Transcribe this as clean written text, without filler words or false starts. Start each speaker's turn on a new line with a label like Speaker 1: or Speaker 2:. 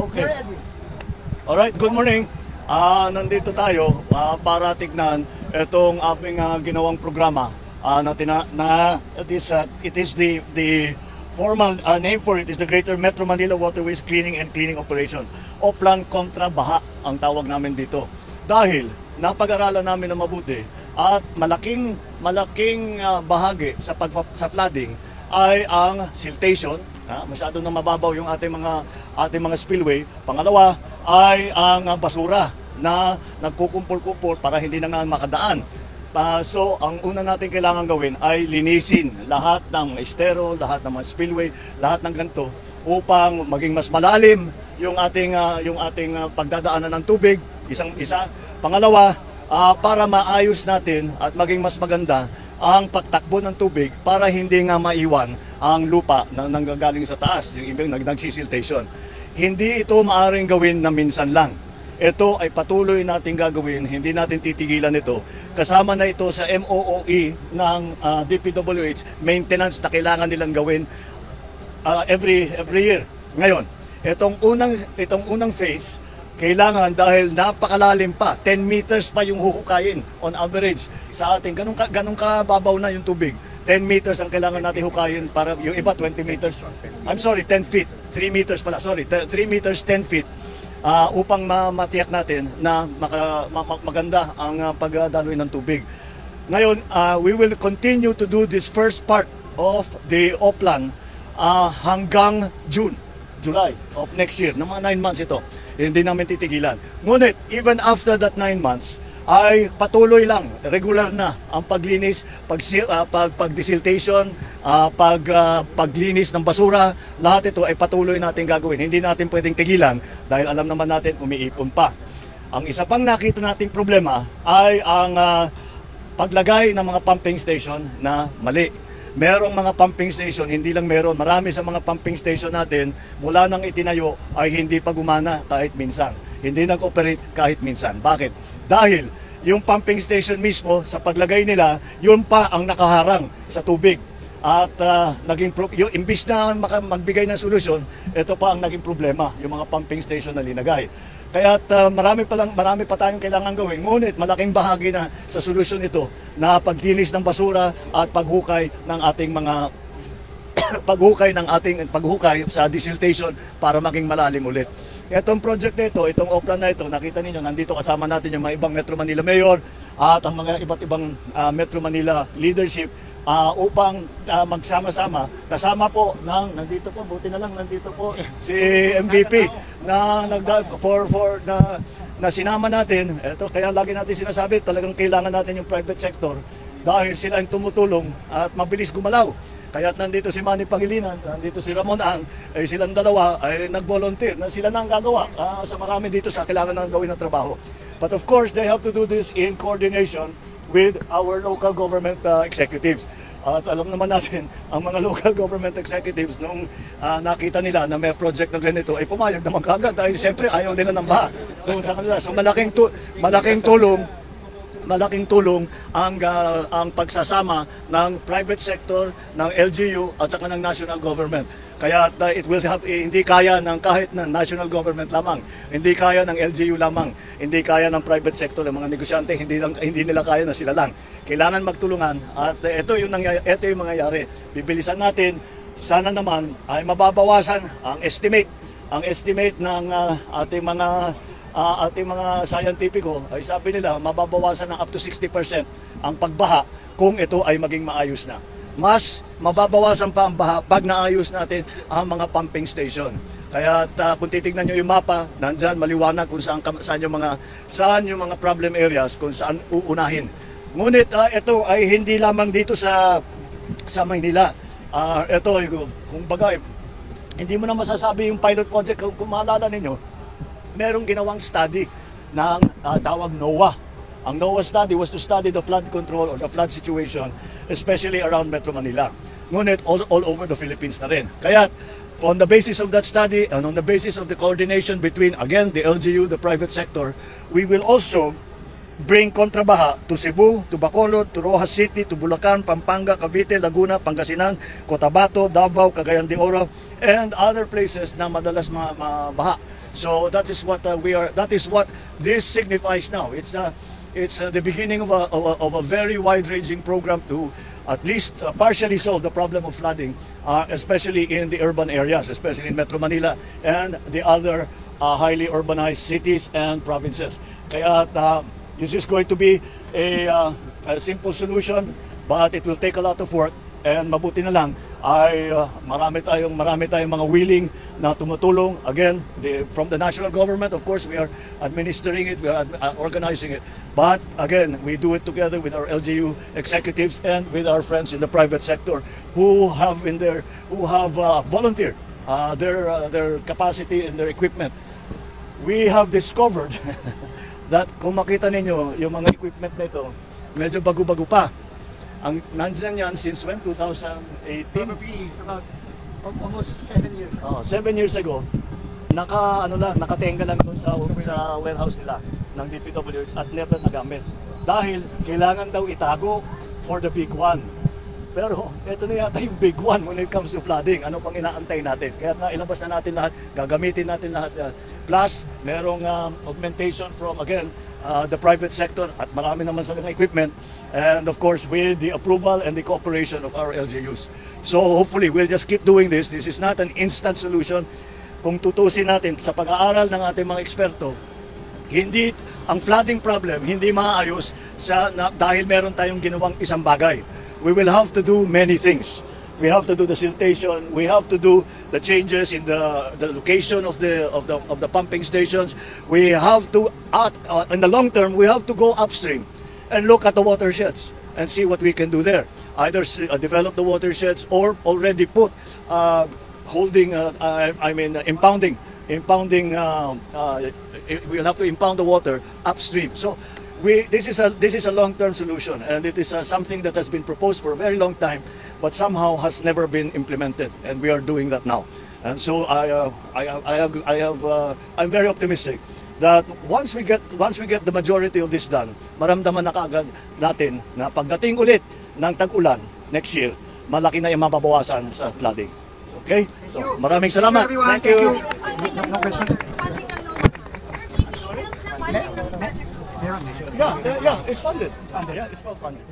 Speaker 1: Okay. Alright, good morning. Nandito tayo para tignan itong aming ginawang programa it is the formal name for it is the Greater Metro Manila Waterways Cleaning and Cleaning Operation. Oplan kontra baha ang tawag namin dito. Dahil napag-aralan namin na mabuti at malaking bahagi sa flooding ay ang siltation. Masyado na mababaw yung ating mga spillway. Pangalawa ay ang basura na nagkukumpul-kumpul para hindi na nga makadaan. So, ang una natin kailangan gawin ay linisin lahat ng estero, lahat ng mga spillway, lahat ng ganito upang maging mas malalim yung ating pagdadaanan ng tubig, isang-isa. Pangalawa, para maayos natin at maging mas maganda ang pagtakbo ng tubig para hindi nga maiwan ang lupa na nanggagaling sa taas, yung ibig nagsisiltation. Hindi ito maaaring gawin na minsan lang. Ito ay patuloy nating gagawin, hindi natin titigilan ito. Kasama na ito sa MOOE ng DPWH, maintenance na kailangan nilang gawin every year. Ngayon, itong unang phase, kailangan dahil napakalalim pa, 10 meters pa yung huhukayin on average sa ating, ganun kababaw na yung tubig. 10 meters ang kailangan natin hukayin para yung iba 20 meters. I'm sorry, 10 feet. 3 meters pala, sorry. 3 meters, 10 feet upang matiyak natin na maganda ang pagdaloy ng tubig. Ngayon, we will continue to do this first part of the Oplan hanggang July of next year. Ng mga 9 months ito. Hindi namin titigilan. Ngunit, even after that 9 months, ay patuloy lang, regular na ang paglinis, pagdesiltation, paglinis ng basura. Lahat ito ay patuloy natin gagawin. Hindi natin pwedeng tigilan dahil alam naman natin umiipon pa. Ang isa pang nakita nating problema ay ang paglagay ng mga pumping station na mali. Merong mga pumping station, hindi lang meron, marami sa mga pumping station natin mula nang itinayo ay hindi pa gumana kahit minsan. Hindi nag-operate kahit minsan. Bakit? Dahil yung pumping station mismo sa paglagay nila, yun pa ang nakaharang sa tubig. At imbis na magbigay ng solusyon, ito pa ang naging problema, yung mga pumping station na linagay. Kaya marami pa tayong kailangan gawin. Ngunit malaking bahagi na sa solusyon ito na paglinis ng basura at paghukay ng ating mga paghukay sa desiltation para maging malalim ulit. Itong project na ito, itong Oplan na ito, nakita niyo nandito kasama natin yung mga ibang Metro Manila Mayor at ang mga iba't ibang Metro Manila leadership upang magsama-sama. Kasama po nandito po si MVP na sinama natin. Ito kaya lagi natin sinasabi, talagang kailangan natin yung private sector dahil sila ang tumutulong at mabilis gumalaw. Kaya nandito si Manny Pangilinan, nandito si Ramon Ang, silang dalawa ay nag-volunteer na sila na ang gagawa sa marami dito sa kailangan na gawin ng trabaho. But of course, they have to do this in coordination with our local government executives. At alam naman natin, ang mga local government executives nung nakita nila na may project na ganito ay pumayag naman kagad dahil siyempre ayaw nila ng baha. So malaking tulong ang pagsasama ng private sector, ng LGU at saka ng national government. Kaya it will have, hindi kaya ng kahit na national government lamang, hindi kaya ng LGU lamang, hindi kaya ng private sector, ng mga negosyante, hindi nila kaya na sila lang. Kailangan magtulungan at ito yung mangyayari. Bibilisan natin, sana naman ay mababawasan ang estimate ng ating mga scientifico ay sabi nila mababawasan ng up to 60% ang pagbaha kung ito ay maging maayos na. Mas mababawasan pa ang baha pag naayos natin ang mga pumping station. Kaya kung titignan nyo yung mapa, nandyan maliwanag kung saan yung mga problem areas, kung saan uunahin. Ngunit ito ay hindi lamang dito sa Maynila. Ito, kung bagay, hindi mo na masasabi yung pilot project kung maalala ninyo. Merong ginawang study ng tawag NOAA. Ang NOAA study was to study the flood control or the flood situation, especially around Metro Manila. Ngunit all over the Philippines na rin. Kaya on the basis of that study and on the basis of the coordination between, again, the LGU, the private sector, we will also bring kontrabaha to Cebu, to Bacolod, to Rojas City, to Bulacan, Pampanga, Cavite, Laguna, Pangasinan, Cotabato, Davao, Cagayan de Oro, and other places na madalas mabaha. So that is what we are. That is what this signifies now. It's the beginning of a very wide-ranging program to at least partially solve the problem of flooding, especially in the urban areas, especially in Metro Manila and the other highly urbanized cities and provinces. Kaya this is going to be a simple solution, but it will take a lot of work. And mabuti na lang ay marami tayong mga willing na tumutulong. Again, from the national government, of course, we are administering it, we are organizing it. But again, we do it together with our LGU executives and with our friends in the private sector who have volunteered their capacity and their equipment. We have discovered that kung makita ninyo yung mga equipment na ito, medyo bago-bago pa. Ang nandyan yan since when? 2018?
Speaker 2: Probably about almost 7 years.
Speaker 1: 7 years ago, nakatenga lang doon sa warehouse nila ng DPWH at never nagamit. Dahil kailangan daw itago for the big one. Pero ito na yata yung big one when it comes to flooding. Ano pang inaantay natin? Kaya ilabas na natin lahat, gagamitin natin lahat yan. Plus, merong augmentation from, again, the private sector at marami naman sa mga equipment. And of course, with the approval and the cooperation of our LGUs. So hopefully, we'll just keep doing this. This is not an instant solution. Kung tutusin natin sa pag-aaral ng ating mga eksperto, hindi ang flooding problem hindi maayos dahil meron tayong ginawang isang bagay. We will have to do many things. We have to do the siltation. We have to do the changes in the location of the pumping stations. We have to, in the long term, we have to go upstream and look at the watersheds and see what we can do there. Either develop the watersheds or already put impounding. We'll have to impound the water upstream. So this is a long-term solution, and it is something that has been proposed for a very long time, but somehow has never been implemented, and we are doing that now. And so I'm very optimistic that once we get the majority of this done, maramdaman na kaagad natin na pagdating ulit ng tag-ulan next year, malaki na yung mababawasan sa flooding. Okay? So, maraming salamat.
Speaker 2: Thank you. No question.
Speaker 1: Yeah, it's funded. Yeah, it's well funded.